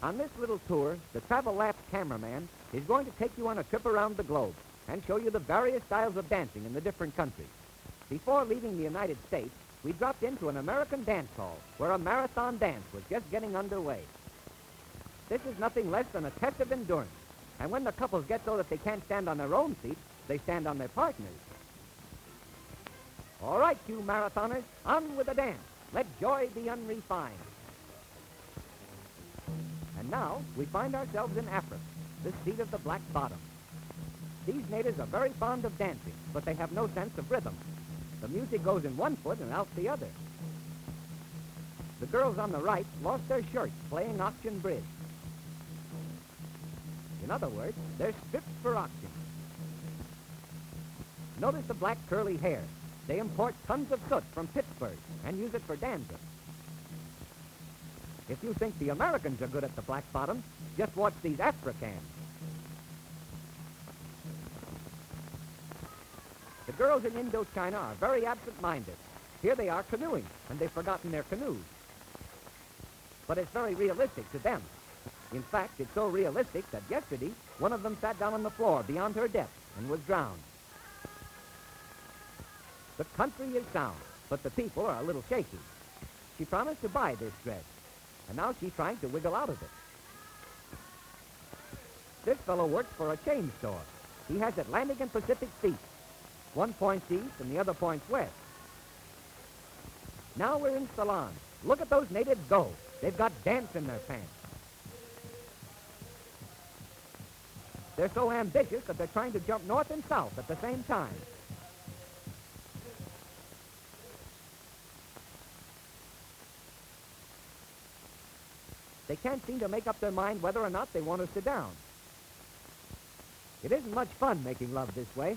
On this little tour, the Travel Labs cameraman is going to take you on a trip around the globe and show you the various styles of dancing in the different countries. Before leaving the United States, we dropped into an American dance hall where a marathon dance was just getting underway. This is nothing less than a test of endurance, and when the couples get so that they can't stand on their own feet, they stand on their partners. All right, you marathoners, on with the dance. Let joy be unrefined. And now we find ourselves in Africa, the seat of the Black Bottom. These natives are very fond of dancing, but they have no sense of rhythm. The music goes in one foot and out the other. The girls on the right lost their shirts playing auction bridge. In other words, they're stripped for auction. Notice the black curly hair. They import tons of soot from Pittsburgh and use it for dandruff. If you think the Americans are good at the Black Bottom, just watch these Africans. The girls in Indochina are very absent-minded. Here they are canoeing, and they've forgotten their canoes. But it's very realistic to them. In fact, it's so realistic that yesterday, one of them sat down on the floor beyond her depth and was drowned. The country is sound, but the people are a little shaky. She promised to buy this dress, and now she's trying to wiggle out of it. This fellow works for a chain store. He has Atlantic and Pacific feet. One points east and the other points west. Now we're in Ceylon. Look at those natives go. They've got dance in their pants. They're so ambitious that they're trying to jump north and south at the same time. They can't seem to make up their mind whether or not they want to sit down. It isn't much fun making love this way,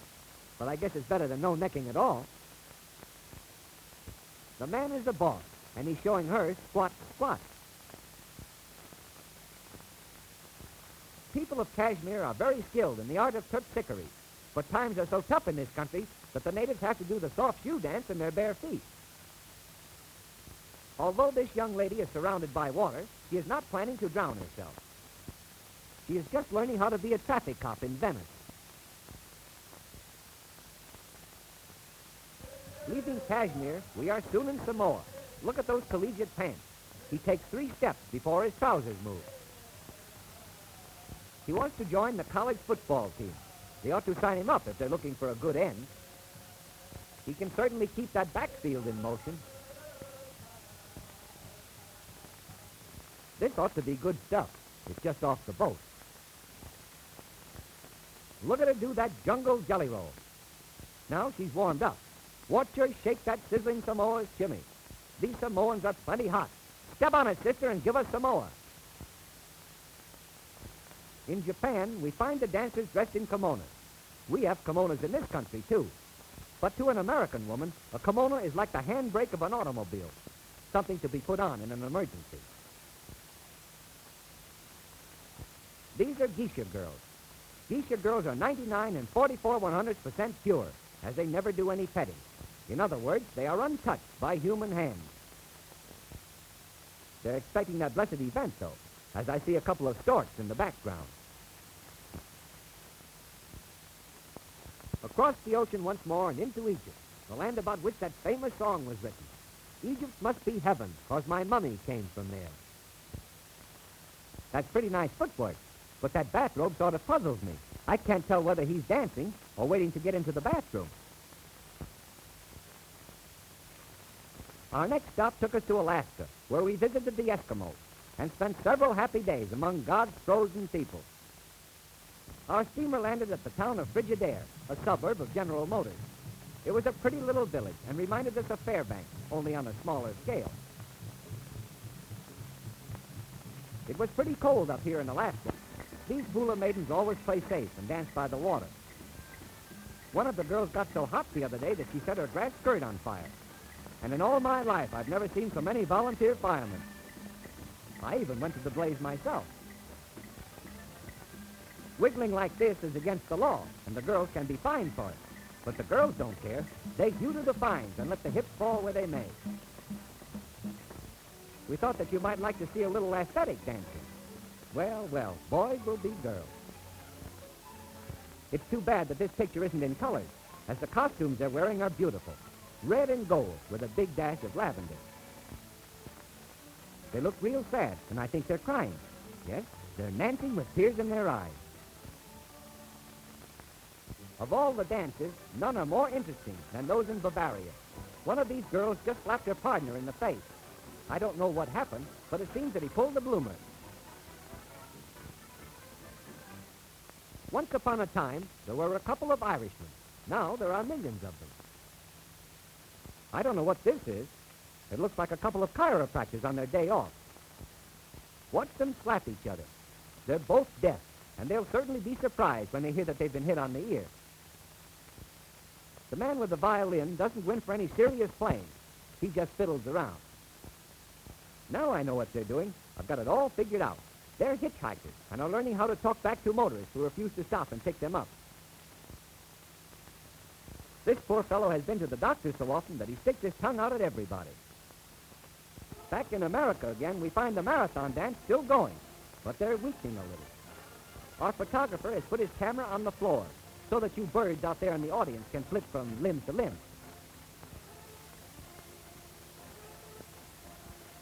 but I guess it's better than no necking at all. The man is the boss, and he's showing her squat, squat. People of Kashmir are very skilled in the art of terpsichore, but times are so tough in this country that the natives have to do the soft shoe dance in their bare feet. Although this young lady is surrounded by water, she is not planning to drown herself. She is just learning how to be a traffic cop in Venice. Leaving Kashmir, we are soon in Samoa. Look at those collegiate pants. He takes 3 steps before his trousers move. He wants to join the college football team. They ought to sign him up if they're looking for a good end. He can certainly keep that backfield in motion. This ought to be good stuff. It's just off the boat. Look at her do that jungle jelly roll. Now she's warmed up. Watch her shake that sizzling Samoa's shimmy. These Samoans are plenty hot. Step on it, sister, and give us Samoa. In Japan, we find the dancers dressed in kimonos. We have kimonos in this country, too. But to an American woman, a kimono is like the handbrake of an automobile, something to be put on in an emergency. These are geisha girls. Geisha girls are 99 and 44/100% pure, as they never do any petting. In other words, they are untouched by human hands. They're expecting that blessed event, though, as I see a couple of storks in the background. Across the ocean once more and into Egypt, the land about which that famous song was written. Egypt must be heaven, 'cause my mummy came from there. That's pretty nice footwork, but that bathrobe sort of puzzles me. I can't tell whether he's dancing or waiting to get into the bathroom. Our next stop took us to Alaska, where we visited the Eskimos and spent several happy days among God's frozen people. Our steamer landed at the town of Frigidaire, a suburb of General Motors. It was a pretty little village and reminded us of Fairbanks, only on a smaller scale. It was pretty cold up here in Alaska. These hula maidens always play safe and dance by the water. One of the girls got so hot the other day that she set her grass skirt on fire. And in all my life, I've never seen so many volunteer firemen. I even went to the blaze myself. Wiggling like this is against the law, and the girls can be fined for it. But the girls don't care. They hew to the fines and let the hips fall where they may. We thought that you might like to see a little aesthetic dancing. Well, well, boys will be girls. It's too bad that this picture isn't in colors, as the costumes they're wearing are beautiful. Red and gold with a big dash of lavender. They look real sad, and I think they're crying. Yes, they're dancing with tears in their eyes. Of all the dances, none are more interesting than those in Bavaria. One of these girls just slapped her partner in the face. I don't know what happened, but it seems that he pulled the bloomer. Once upon a time, there were a couple of Irishmen. Now there are millions of them. I don't know what this is. It looks like a couple of chiropractors on their day off. Watch them slap each other. They're both deaf, and they'll certainly be surprised when they hear that they've been hit on the ear. The man with the violin doesn't win for any serious playing. He just fiddles around. Now I know what they're doing. I've got it all figured out. They're hitchhikers, and are learning how to talk back to motorists who refuse to stop and pick them up. This poor fellow has been to the doctor so often that he sticks his tongue out at everybody. Back in America again, we find the marathon dance still going, but they're weakening a little. Our photographer has put his camera on the floor so that you birds out there in the audience can flip from limb to limb.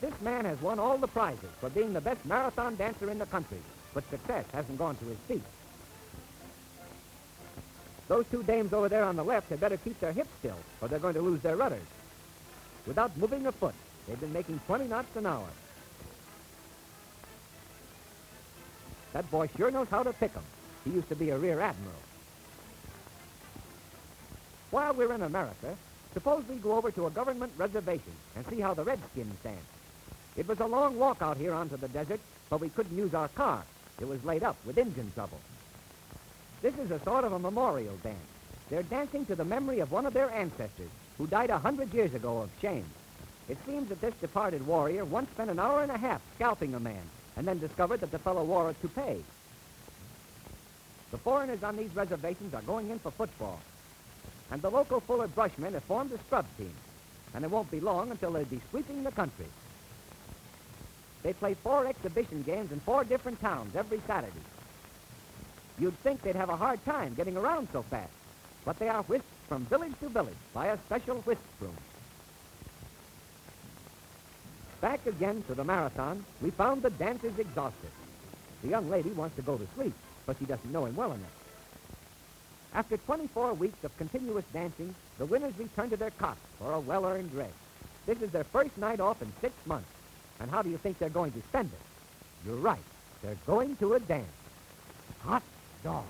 This man has won all the prizes for being the best marathon dancer in the country, but success hasn't gone to his feet. Those two dames over there on the left had better keep their hips still, or they're going to lose their rudders. Without moving a foot, they've been making 20 knots an hour. That boy sure knows how to pick 'em. He used to be a rear admiral. While we're in America, suppose we go over to a government reservation and see how the Redskins dance. It was a long walk out here onto the desert, but we couldn't use our car. It was laid up with engine trouble. This is a sort of a memorial dance. They're dancing to the memory of one of their ancestors who died 100 years ago of shame. It seems that this departed warrior once spent an hour and a half scalping a man and then discovered that the fellow wore a toupee. The foreigners on these reservations are going in for football. And the local Fuller Brushmen have formed a scrub team. And it won't be long until they'll be sweeping the country. They play 4 exhibition games in 4 different towns every Saturday. You'd think they'd have a hard time getting around so fast. But they are whisked from village to village by a special whisk broom. Back again to the marathon, we found the dancers exhausted. The young lady wants to go to sleep, but she doesn't know him well enough. After 24 weeks of continuous dancing, the winners return to their cots for a well-earned rest. This is their first night off in 6 months. And how do you think they're going to spend it? You're right. They're going to a dance. Hot dog.